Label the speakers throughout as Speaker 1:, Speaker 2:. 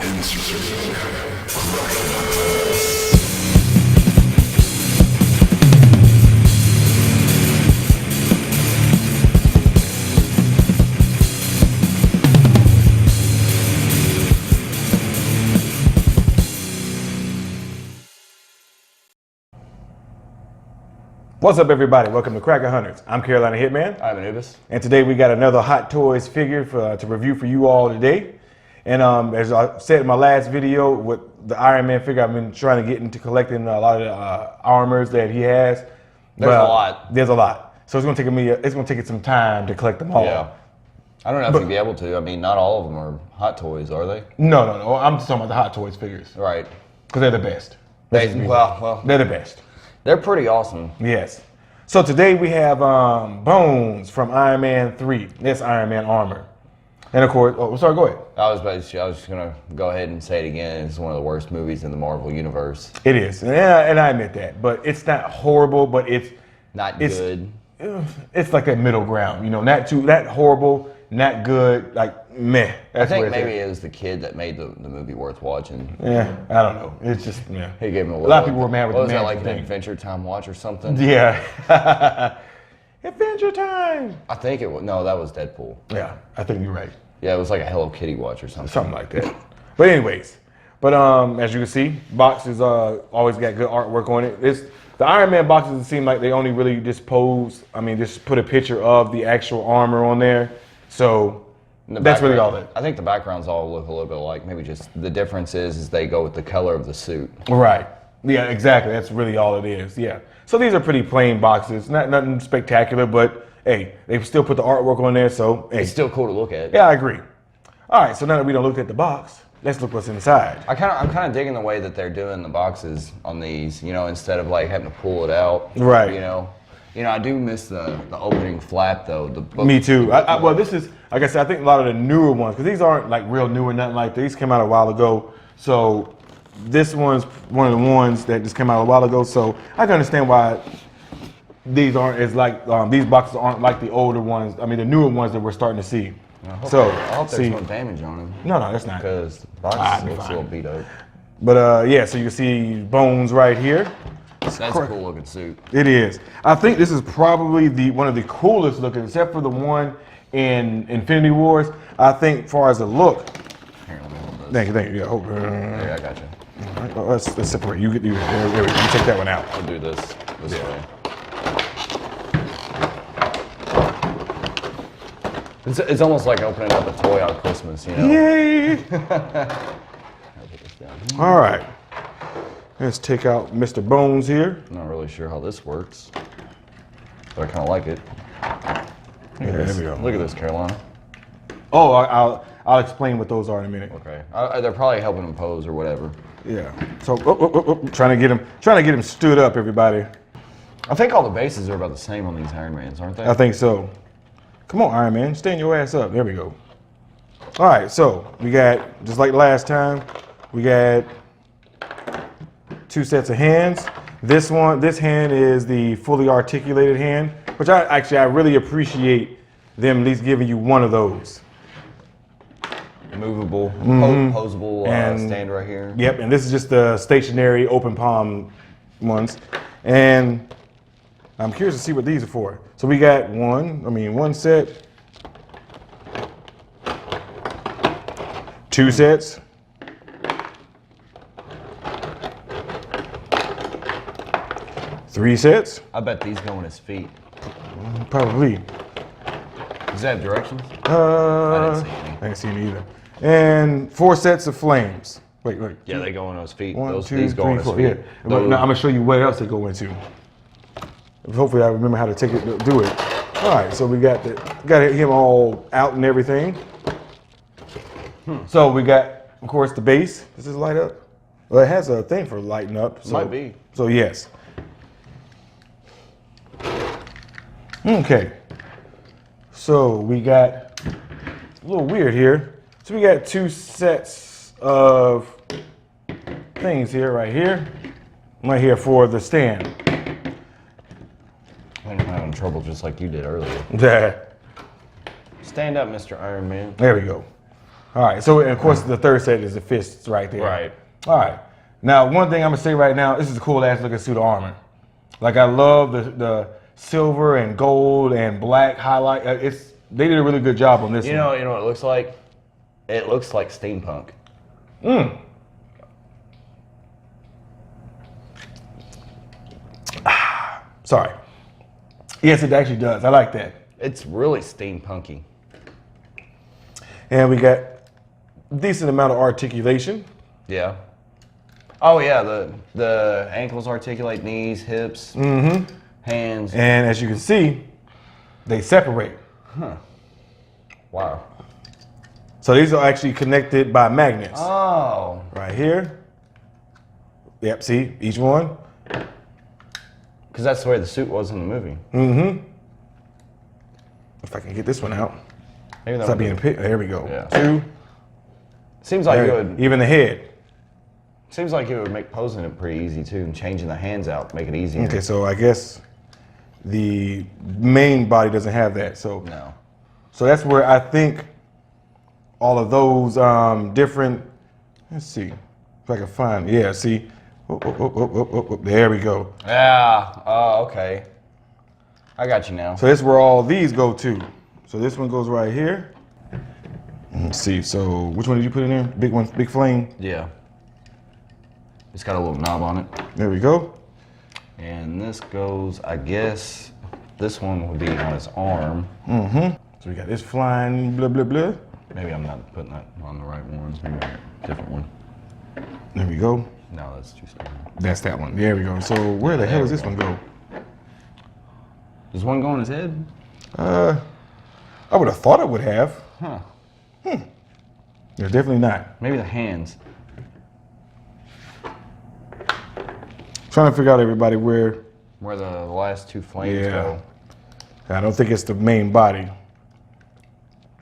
Speaker 1: What's up, everybody? Welcome to Cracker Hunters. I'm Carolina Hitman.
Speaker 2: I'm Anubis.
Speaker 1: And today we got another Hot Toys figure to review for you all today. And as I said in my last video with the Iron Man figure, I've been trying to get into collecting a lot of the armors that he has.
Speaker 2: There's a lot.
Speaker 1: There's a lot. So it's gonna take some time to collect them all.
Speaker 2: Yeah. I don't know if you'd be able to. I mean, not all of them are Hot Toys, are they?
Speaker 1: No. I'm just talking about the Hot Toys figures.
Speaker 2: Right.
Speaker 1: Because they're the best.
Speaker 2: Well,
Speaker 1: they're the best.
Speaker 2: They're pretty awesome.
Speaker 1: Yes. So today we have Bones from Iron Man 3. That's Iron Man armor. And of course, sorry, go ahead.
Speaker 2: I was just going to go ahead and say it again. It's one of the worst movies in the Marvel Universe.
Speaker 1: It is. And I admit that. But it's not horrible, but it's
Speaker 2: good.
Speaker 1: It's like that middle ground. You know, not horrible, not good, like meh.
Speaker 2: I think maybe it was the kid that made the movie worth watching.
Speaker 1: Yeah, I don't know. It's just, yeah.
Speaker 2: He gave him a
Speaker 1: lot of people were mad with the
Speaker 2: was that, like
Speaker 1: thing.
Speaker 2: an Adventure Time watch or something?
Speaker 1: Yeah. Adventure Time.
Speaker 2: I think it was. No, that was Deadpool.
Speaker 1: Yeah, I think you're right.
Speaker 2: Yeah, it was like a Hello Kitty watch or something.
Speaker 1: Something like that. But anyways, as you can see, boxes always got good artwork on it. The Iron Man boxes, it seem like they only really just just put a picture of the actual armor on there. So that's really all that.
Speaker 2: I think the backgrounds all look a little bit alike. Maybe just the difference is they go with the color of the suit.
Speaker 1: Right. Yeah, exactly. That's really all it is. Yeah. So these are pretty plain boxes. Nothing spectacular, but hey, they still put the artwork on there. So hey,
Speaker 2: it's still cool to look at.
Speaker 1: Yeah, I agree. All right. So now that we done looked at the box, let's look what's inside.
Speaker 2: I'm kind of digging the way that they're doing the boxes on these. You know, instead of like having to pull it out.
Speaker 1: Right.
Speaker 2: You know, I do miss the opening flap though.
Speaker 1: Me too. Well, this is, like I said, I think a lot of the newer ones, because these aren't like real new or nothing like that. These came out a while ago. So this one's one of the ones that just came out a while ago. So I can understand why these aren't as like, these boxes aren't like the older ones. I mean, the newer ones that we're starting to see.
Speaker 2: I hope there's no damage on them.
Speaker 1: No, that's not.
Speaker 2: Because the box looks a little beat up.
Speaker 1: But yeah, so you can see Bones right here.
Speaker 2: That's a cool looking suit.
Speaker 1: It is. I think this is probably one of the coolest looking, except for the one in Infinity Wars. I think, as far as the look.
Speaker 2: Here, let me hold this.
Speaker 1: Thank you. Yeah,
Speaker 2: There, I got you.
Speaker 1: All right, well, let's separate. You there we go. You take that one out.
Speaker 2: I'll do this way. It's almost like opening up a toy on Christmas, you know?
Speaker 1: Yay! All right. Let's take out Mr. Bones here.
Speaker 2: I'm not really sure how this works, but I kind of like it.
Speaker 1: There we go.
Speaker 2: Look at this, Carolina.
Speaker 1: Oh, I'll explain what those are in a minute.
Speaker 2: Okay. They're probably helping him pose or whatever.
Speaker 1: Yeah. So trying to get him stood up, everybody.
Speaker 2: I think all the bases are about the same on these Iron Mans, aren't they?
Speaker 1: I think so. Come on, Iron Man, stand your ass up. There we go. All right, so we got, just like last time, we got 2 sets of hands. This hand is the fully articulated hand, which I really appreciate them at least giving you one of those.
Speaker 2: Movable, posable stand right here.
Speaker 1: Yep, and this is just the stationary open palm ones. And I'm curious to see what these are for. So we got one set, 2 sets, 3 sets.
Speaker 2: I bet these go in his feet.
Speaker 1: Probably.
Speaker 2: Does that have directions?
Speaker 1: I
Speaker 2: didn't see any.
Speaker 1: I didn't see any either. And 4 sets of flames. Wait.
Speaker 2: Yeah, they go on his feet.
Speaker 1: These go on his feet. Yeah. Now I'm gonna show you what else they go into. Hopefully I remember how to do it. All right, so we got him all out and everything. So we got, of course, the base. Does this light up? Well, it has a thing for lighting up. So,
Speaker 2: might be.
Speaker 1: So yes. Okay. So we got, it's a little weird here. So we got 2 sets of things here, right here. Right here for the stand.
Speaker 2: I'm having trouble just like you did earlier.
Speaker 1: Yeah.
Speaker 2: Stand up, Mr. Iron Man.
Speaker 1: There we go. All right, so of course the third set is the fists right there.
Speaker 2: Right.
Speaker 1: All right. Now, one thing I'm gonna say right now, this is a cool ass looking suit of armor. Like, I love the silver and gold and black highlight. They did a really good job on this
Speaker 2: You know what it looks like? It looks like steampunk.
Speaker 1: Sorry. Yes, it actually does. I like that.
Speaker 2: It's really steampunky.
Speaker 1: And we got a decent amount of articulation.
Speaker 2: Yeah. Oh yeah, the ankles articulate, knees, hips, hands.
Speaker 1: And as you can see, they separate.
Speaker 2: Wow.
Speaker 1: So these are actually connected by magnets.
Speaker 2: Oh.
Speaker 1: Right here. Yep, see, each one.
Speaker 2: Because that's the way the suit was in the movie.
Speaker 1: If I can get this one out.
Speaker 2: Maybe that
Speaker 1: Stop
Speaker 2: would
Speaker 1: being pit. There we go.
Speaker 2: Yeah.
Speaker 1: 2.
Speaker 2: Seems like
Speaker 1: There,
Speaker 2: it would.
Speaker 1: even the head.
Speaker 2: Seems like it would make posing it pretty easy too, and changing the hands out make it easier.
Speaker 1: Okay, so I guess the main body doesn't have that. So
Speaker 2: No.
Speaker 1: So that's where I think all of those different. Let's see if I can find. Yeah, see. There we go.
Speaker 2: Yeah. Oh, okay. I got you now.
Speaker 1: So that's where all these go to. So this one goes right here. Let's see. So which one did you put in there? Big one, big flame.
Speaker 2: Yeah. It's got a little knob on it.
Speaker 1: There we go.
Speaker 2: And this goes, I guess, this one would be on his arm.
Speaker 1: So we got this flying blah blah blah.
Speaker 2: Maybe I'm not putting that on the right one. Maybe a different one.
Speaker 1: There we go.
Speaker 2: No, that's too small.
Speaker 1: That's that one. There we go. So where the hell does this one go?
Speaker 2: Does one go on his head?
Speaker 1: I would have thought it would have.
Speaker 2: Huh.
Speaker 1: Yeah, definitely not.
Speaker 2: Maybe the hands.
Speaker 1: Trying to figure out everybody where.
Speaker 2: Where the last two flames
Speaker 1: Yeah.
Speaker 2: go.
Speaker 1: I don't think it's the main body.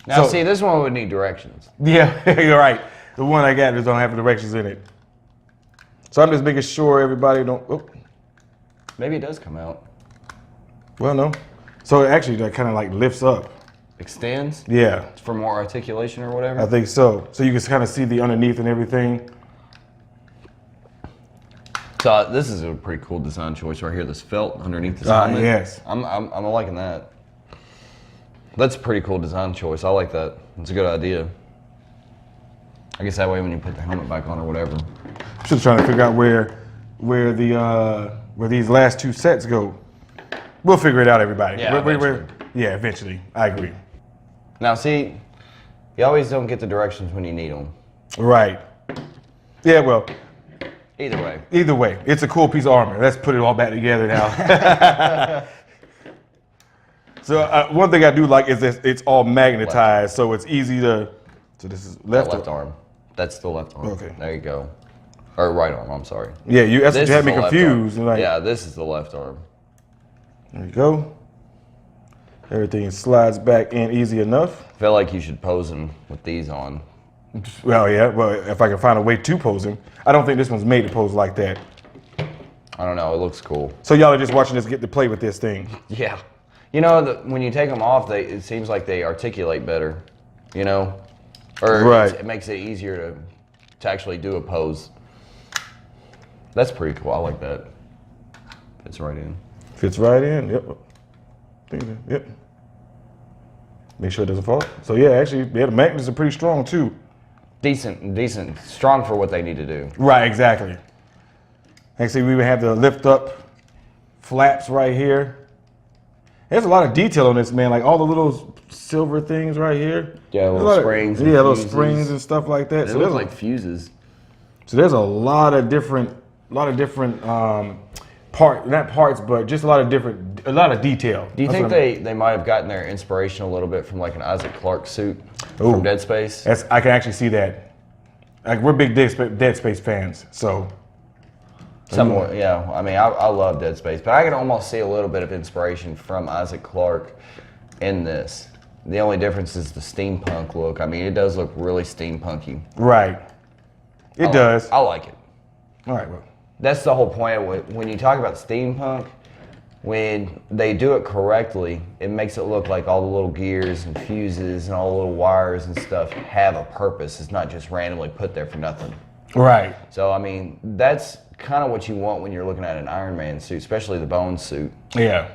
Speaker 2: Now,
Speaker 1: So-
Speaker 2: see, this one would need directions.
Speaker 1: Yeah, you're right. The one I got just don't have the directions in it. So I'm just making sure everybody don't. Oh,
Speaker 2: Maybe it does come out.
Speaker 1: well, no. So it actually that kind of like lifts up.
Speaker 2: Extends
Speaker 1: Yeah,
Speaker 2: for more articulation or whatever.
Speaker 1: I think so. So you can kind of see the underneath and everything.
Speaker 2: So this is a pretty cool design choice right here. This felt underneath this helmet.
Speaker 1: Yes.
Speaker 2: I'm liking that. That's a pretty cool design choice. I like that. It's a good idea. I guess that way when you put the helmet back on or whatever.
Speaker 1: Just trying to figure out where these last two sets go. We'll figure it out, everybody.
Speaker 2: Yeah,
Speaker 1: Yeah, eventually. I agree.
Speaker 2: Now see, you always don't get the directions when you need them.
Speaker 1: Right. Yeah, well,
Speaker 2: Either way.
Speaker 1: it's a cool piece of armor. Let's put it all back together now. So one thing I do like is that it's all magnetized, so it's easy to. So this is left
Speaker 2: arm. That's the left arm.
Speaker 1: Okay.
Speaker 2: There you go. Or right arm. I'm sorry.
Speaker 1: Yeah, that's what
Speaker 2: This
Speaker 1: you had
Speaker 2: is
Speaker 1: me
Speaker 2: the left arm.
Speaker 1: confused. And like,
Speaker 2: Yeah, this is the left arm.
Speaker 1: There you go. Everything slides back in easy enough.
Speaker 2: I feel like you should pose him with these on.
Speaker 1: Well, yeah. Well, if I can find a way to pose him, I don't think this one's made to pose like that.
Speaker 2: I don't know. It looks cool.
Speaker 1: So y'all are just watching us get to play with this thing.
Speaker 2: Yeah. You know, when you take them off, it seems like they articulate better. You know, or
Speaker 1: Right.
Speaker 2: it makes it easier to actually do a pose. That's pretty cool. I like that. Fits right in.
Speaker 1: Fits right in. Yep. Yep. Make sure it doesn't fall. So yeah, actually, yeah, the magnets are pretty strong too.
Speaker 2: Decent, strong for what they need to do.
Speaker 1: Right, exactly. Actually, we would have the lift up flaps right here. There's a lot of detail on this, man. Like all the little silver things right here.
Speaker 2: Yeah,
Speaker 1: There's a
Speaker 2: little
Speaker 1: lot of-
Speaker 2: springs and
Speaker 1: Yeah, little
Speaker 2: fuses.
Speaker 1: springs and stuff like that.
Speaker 2: They
Speaker 1: So
Speaker 2: look
Speaker 1: there's,
Speaker 2: like fuses.
Speaker 1: so there's a lot of different not parts, but just a lot of detail.
Speaker 2: Do you
Speaker 1: That's
Speaker 2: think
Speaker 1: what I'm-
Speaker 2: they might have gotten their inspiration a little bit from like an Isaac Clarke suit
Speaker 1: Ooh.
Speaker 2: from Dead Space?
Speaker 1: I can actually see that. Like we're big Dead Space fans, so
Speaker 2: Somewhat, yeah. I mean, I love Dead Space, but I can almost see a little bit of inspiration from Isaac Clarke in this. The only difference is the steampunk look. I mean, it does look really steampunky.
Speaker 1: right. It does.
Speaker 2: I like it.
Speaker 1: All right, well.
Speaker 2: That's the whole point. When you talk about steampunk, when they do it correctly, it makes it look like all the little gears and fuses and all the little wires and stuff have a purpose. It's not just randomly put there for nothing.
Speaker 1: Right.
Speaker 2: So, I mean, that's kind of what you want when you're looking at an Iron Man suit, especially the bone suit.
Speaker 1: Yeah.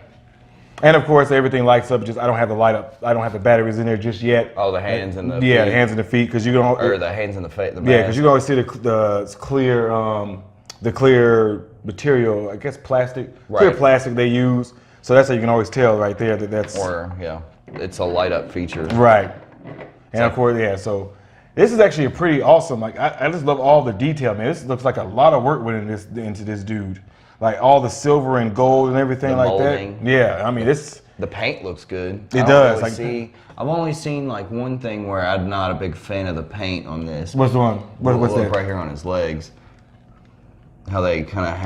Speaker 1: And of course, everything lights up. Just I don't have the light up. I don't have the batteries in there just yet.
Speaker 2: Oh, the hands and the
Speaker 1: yeah,
Speaker 2: feet.
Speaker 1: the hands and the feet, because you don't.
Speaker 2: Or the hands and the face.
Speaker 1: Yeah, because you can always see the clear material. I guess plastic.
Speaker 2: Right.
Speaker 1: Clear plastic they use. So that's how you can always tell right there that that's.
Speaker 2: Or yeah, it's a light up feature.
Speaker 1: Right. And of course, yeah. So this is actually a pretty awesome. Like I just love all the detail, man. This looks like a lot of work went into this dude. Like all the silver and gold and everything
Speaker 2: The
Speaker 1: like
Speaker 2: molding.
Speaker 1: that. Yeah, I mean this.
Speaker 2: The paint looks good.
Speaker 1: It does.
Speaker 2: I've only seen like one thing where I'm not a big fan of the paint on this.
Speaker 1: What's the one? What's
Speaker 2: Look
Speaker 1: that?
Speaker 2: right here on his legs. How they kind of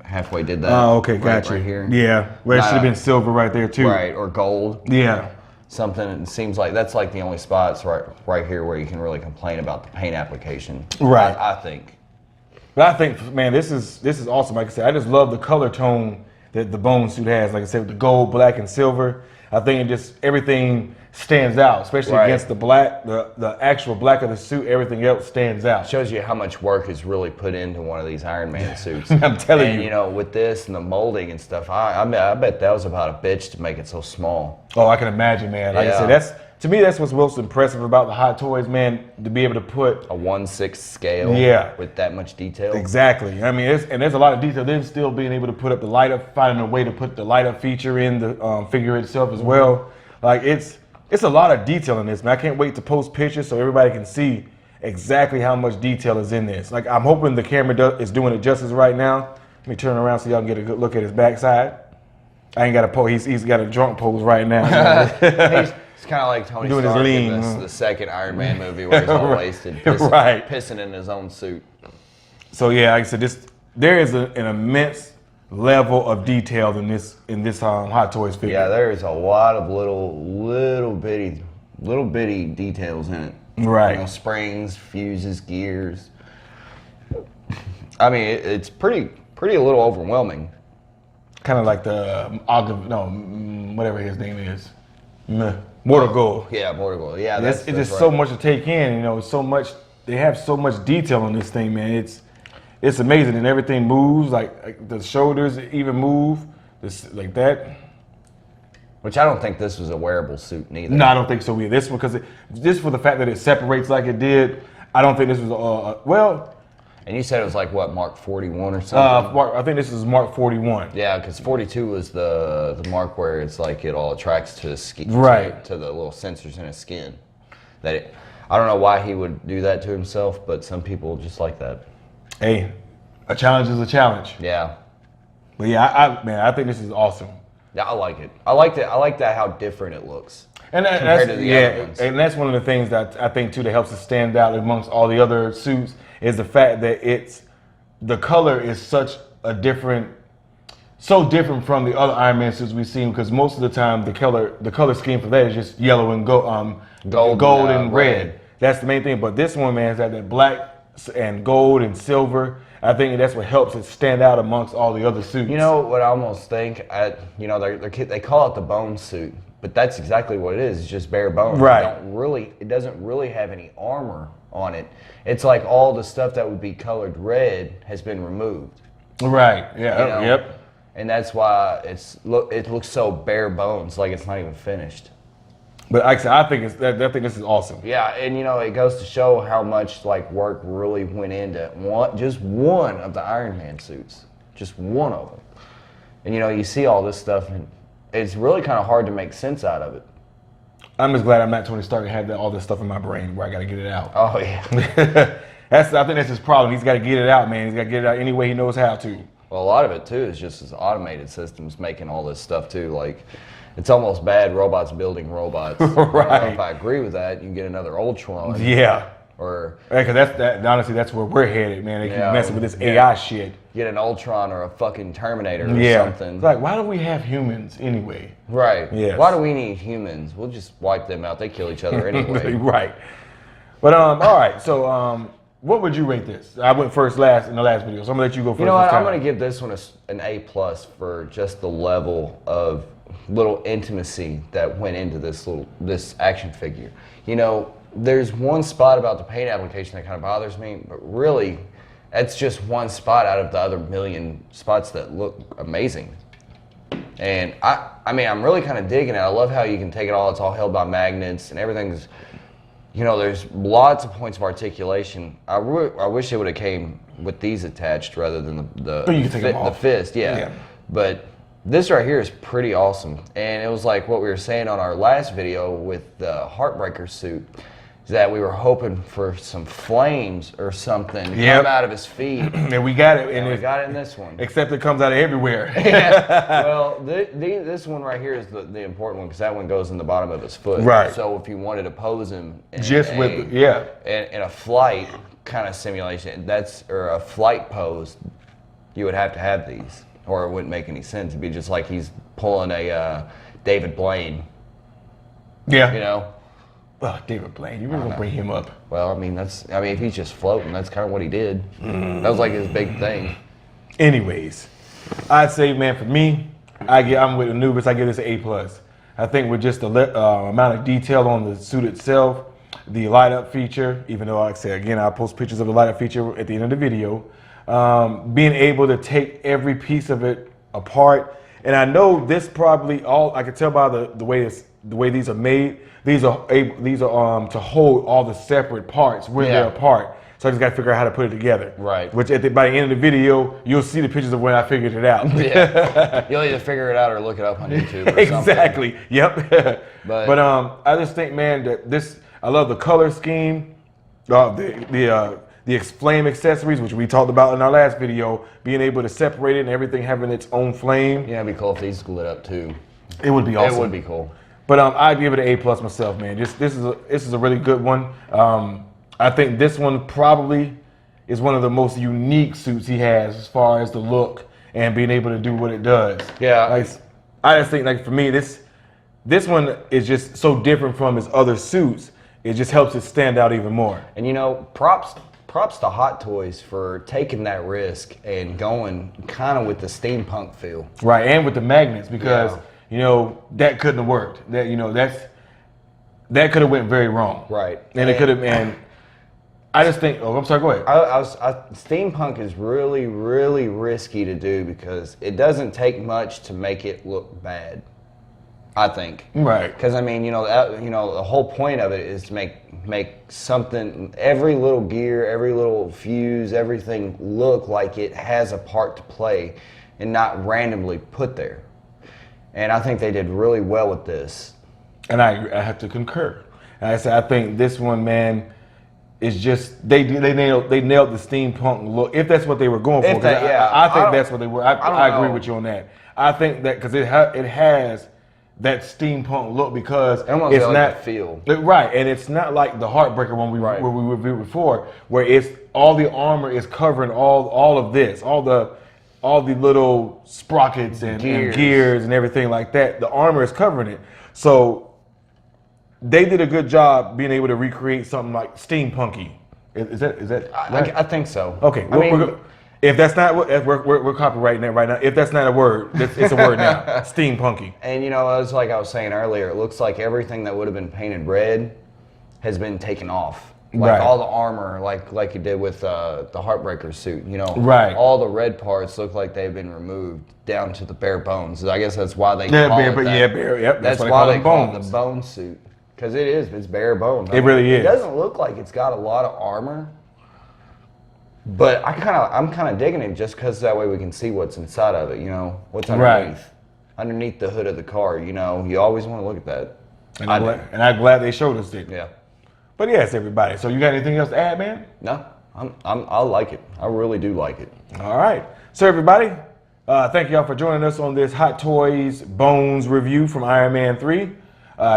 Speaker 2: halfway did that.
Speaker 1: Oh, okay, got you.
Speaker 2: Right here.
Speaker 1: Yeah, where it should have been silver right there too.
Speaker 2: Right, or gold.
Speaker 1: Yeah.
Speaker 2: Something. It seems like that's like the only spots right here where you can really complain about the paint application.
Speaker 1: Right.
Speaker 2: I think.
Speaker 1: But I think, man, this is awesome. Like I said, I just love the color tone that the bone suit has. Like I said, with the gold, black, and silver. I think it just everything stands out, especially against the black, the actual black of the suit. Everything else stands out.
Speaker 2: Shows you how much work is really put into one of these Iron Man suits.
Speaker 1: I'm telling
Speaker 2: and,
Speaker 1: you.
Speaker 2: you know, with this and the molding and stuff, I bet that was about a bitch to make it so small.
Speaker 1: Oh, I can imagine, man. Like I said, to me, that's what's most impressive about the Hot Toys, man. To be able to put
Speaker 2: A 1/6 scale.
Speaker 1: Yeah.
Speaker 2: With that much detail.
Speaker 1: exactly. I mean, there's a lot of detail. Then still being able to put up the light up, finding a way to put the light up feature in the figure itself as well. Like it's a lot of detail in this, man. I can't wait to post pictures so everybody can see exactly how much detail is in this. Like I'm hoping the camera is doing it justice right now. Let me turn around so y'all can get a good look at his backside. I ain't got a pose. He's got a drunk pose right now.
Speaker 2: It's kind of like Tony
Speaker 1: Doing his
Speaker 2: Stark
Speaker 1: lean,
Speaker 2: in the second Iron Man movie where he's all wasted, pissing in his own suit.
Speaker 1: So yeah, like I said, there is an immense level of detail in this Hot Toys figure.
Speaker 2: Yeah, there is a lot of little bitty details in it.
Speaker 1: Right.
Speaker 2: You know, springs, fuses, gears. I mean, it's pretty a little overwhelming.
Speaker 1: Kind of like the whatever his name is, Mortal Gold.
Speaker 2: Yeah, Mortal Gold. Yeah,
Speaker 1: It's just right. So much to take in. You know, so much. They have so much detail on this thing, man. It's amazing, and everything moves. Like the shoulders even move, like that.
Speaker 2: Which I don't think this was a wearable suit neither.
Speaker 1: No, I don't think so either. This one, because just for the fact that it separates like it did, I don't think this was well.
Speaker 2: And you said it was like what, Mark 41 or something?
Speaker 1: I think this is Mark 41.
Speaker 2: Yeah, because 42 was the mark where it's like it all attracts to his skin,
Speaker 1: right?
Speaker 2: To the little sensors in his skin. I don't know why he would do that to himself, but some people just like that.
Speaker 1: Hey, a challenge is a challenge.
Speaker 2: Yeah.
Speaker 1: But yeah, I think this is awesome.
Speaker 2: Yeah, I like it. I like that how different it looks.
Speaker 1: And
Speaker 2: compared to the other ones.
Speaker 1: And that's one of the things that I think too that helps it stand out amongst all the other suits is the fact that the color is so different from the other Iron Man suits we've seen, because most of the time the color scheme for that is just yellow and gold and red. That's the main thing. But this one, man, has got that black and gold and silver. I think that's what helps it stand out amongst all the other suits.
Speaker 2: You know what I almost think? They call it the bone suit, but that's exactly what it is. It's just bare bones.
Speaker 1: Right.
Speaker 2: It doesn't really have any armor on it. It's like all the stuff that would be colored red has been removed.
Speaker 1: Right. Yeah.
Speaker 2: You know?
Speaker 1: Yep.
Speaker 2: And that's why it looks so bare bones, like it's not even finished.
Speaker 1: But like I said, I think this is awesome.
Speaker 2: Yeah, and it goes to show how much work really went into just one of the Iron Man suits, just one of them. And you see all this stuff, and it's really kind of hard to make sense out of it.
Speaker 1: I'm just glad I'm not Tony Stark and have all this stuff in my brain where I got to get it out.
Speaker 2: Oh yeah.
Speaker 1: I think that's his problem. He's got to get it out, man. He's got to get it out any way he knows how to.
Speaker 2: Well, a lot of it too is just his automated systems making all this stuff too. Like, it's almost bad robots building robots.
Speaker 1: Right.
Speaker 2: I don't know if I agree with that. You can get another Ultron.
Speaker 1: Yeah.
Speaker 2: Or
Speaker 1: because honestly, that's where we're headed, man. They keep messing with this AI shit.
Speaker 2: Get an Ultron or a fucking Terminator or something.
Speaker 1: It's like, why do we have humans anyway?
Speaker 2: Right.
Speaker 1: Yes.
Speaker 2: Why do we need humans? We'll just wipe them out. They kill each other anyway.
Speaker 1: Right. But all right. So what would you rate this? I went first last in the last video, so I'm gonna let you go first.
Speaker 2: You know what?
Speaker 1: this
Speaker 2: I'm
Speaker 1: time.
Speaker 2: gonna give this one an A+ for just the level of little intimacy that went into this action figure. You know, there's one spot about the paint application that kind of bothers me, but really, that's just one spot out of the other million spots that look amazing. And I mean, I'm really kind of digging it. I love how you can take it all. It's all held by magnets and everything's, you know, there's lots of points of articulation. I wish it would have came with these attached rather than the fist. Yeah. But this right here is pretty awesome. And it was like what we were saying on our last video with the Heartbreaker suit, is that we were hoping for some flames or something come out of his feet.
Speaker 1: And we got it.
Speaker 2: And we got it in this one.
Speaker 1: Except it comes out of everywhere.
Speaker 2: Yeah. Well, this one right here is the important one because that one goes in the bottom of his foot. Right. So if you wanted to pose him in in a flight kind of simulation, or a flight pose, you would have to have these, or it wouldn't make any sense. It'd be just like he's pulling a David Blaine.
Speaker 1: Yeah.
Speaker 2: You know.
Speaker 1: Oh, David Blaine, you really gonna bring him up?
Speaker 2: Well, I mean, if he's just floating, that's kind of what he did. That was like his big thing.
Speaker 1: Anyways, I'd say, man, for me, I'm with Anubis. I give this an A+. I think with just the amount of detail on the suit itself, the light up feature, even though, like I say again, I'll post pictures of the light up feature at the end of the video, being able to take every piece of it apart. And I know this probably I can tell by the way these are made. These are to hold all the separate parts where they're apart. So I just got to figure out how to put it together. Right. Which by the end of the video, you'll see the pictures of when I figured it out.
Speaker 2: Yeah. You'll either figure it out or look it up on YouTube. Or
Speaker 1: exactly.
Speaker 2: Something.
Speaker 1: Yep. But I just think, man, that I love the color scheme, the flame accessories, which we talked about in our last video, being able to separate it and everything having its own flame.
Speaker 2: Yeah, it'd be cool if these lit up too.
Speaker 1: It would be awesome.
Speaker 2: It would be cool.
Speaker 1: But I'd give it an A+ myself, man. This is a really good one. I think this one probably is one of the most unique suits he has as far as the look and being able to do what it does. Yeah. I just think, like, for me, this one is just so different from his other suits. It just helps it stand out even more.
Speaker 2: And you know, props to Hot Toys for taking that risk and going kind of with the steampunk feel.
Speaker 1: Right, and with the magnets, because you know, that couldn't have worked. That, you know, that could have went very wrong. Right. And it could have, and I just think, I'm sorry, go ahead.
Speaker 2: Steampunk is really, really risky to do because it doesn't take much to make it look bad, I think. Right. Because I mean, the whole point of it is to make something, every little gear, every little fuse, everything look like it has a part to play and not randomly put there. And I think they did really well with this.
Speaker 1: And I have to concur. And I said, I think this one, man, is just they nailed the steampunk look. If that's what they were going for, I think that's what they were. I agree with you on that. I think that because it has that steampunk look because it's not
Speaker 2: feel
Speaker 1: right, and it's not like the Heartbreaker one where we reviewed before, where it's all the armor is covering all of this, all the little sprockets and gears and everything like that. The armor is covering it. So they did a good job being able to recreate something like steampunky. Is that right?
Speaker 2: I think so.
Speaker 1: Okay. If that's not what we're copyrighting that right now. If that's not a word, it's a word now. Steampunky.
Speaker 2: And it's like I was saying earlier. It looks like everything that would have been painted red has been taken off. Like all the armor, like you did with the Heartbreaker suit, all the red parts look like they've been removed down to the bare bones. I guess that's why they call it that.
Speaker 1: Yep.
Speaker 2: That's why they call it the bone suit, because it's bare bones.
Speaker 1: It really is.
Speaker 2: It doesn't look like it's got a lot of armor, but I'm kind of digging it just because that way we can see what's inside of it. What's underneath the hood of the car. You always want to look at that.
Speaker 1: And I'm glad they showed us it.
Speaker 2: Yeah.
Speaker 1: But yes, everybody. So you got anything else to add, man?
Speaker 2: No, I like it. I really do like it.
Speaker 1: All right. So everybody, thank y'all for joining us on this Hot Toys Bones review from Iron Man 3.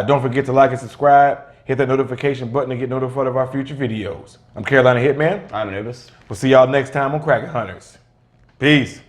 Speaker 1: Don't forget to like and subscribe. Hit that notification button to get notified of our future videos. I'm Carolina Hitman.
Speaker 2: I'm Anubis.
Speaker 1: We'll see y'all next time on Kraken Hunters. Peace.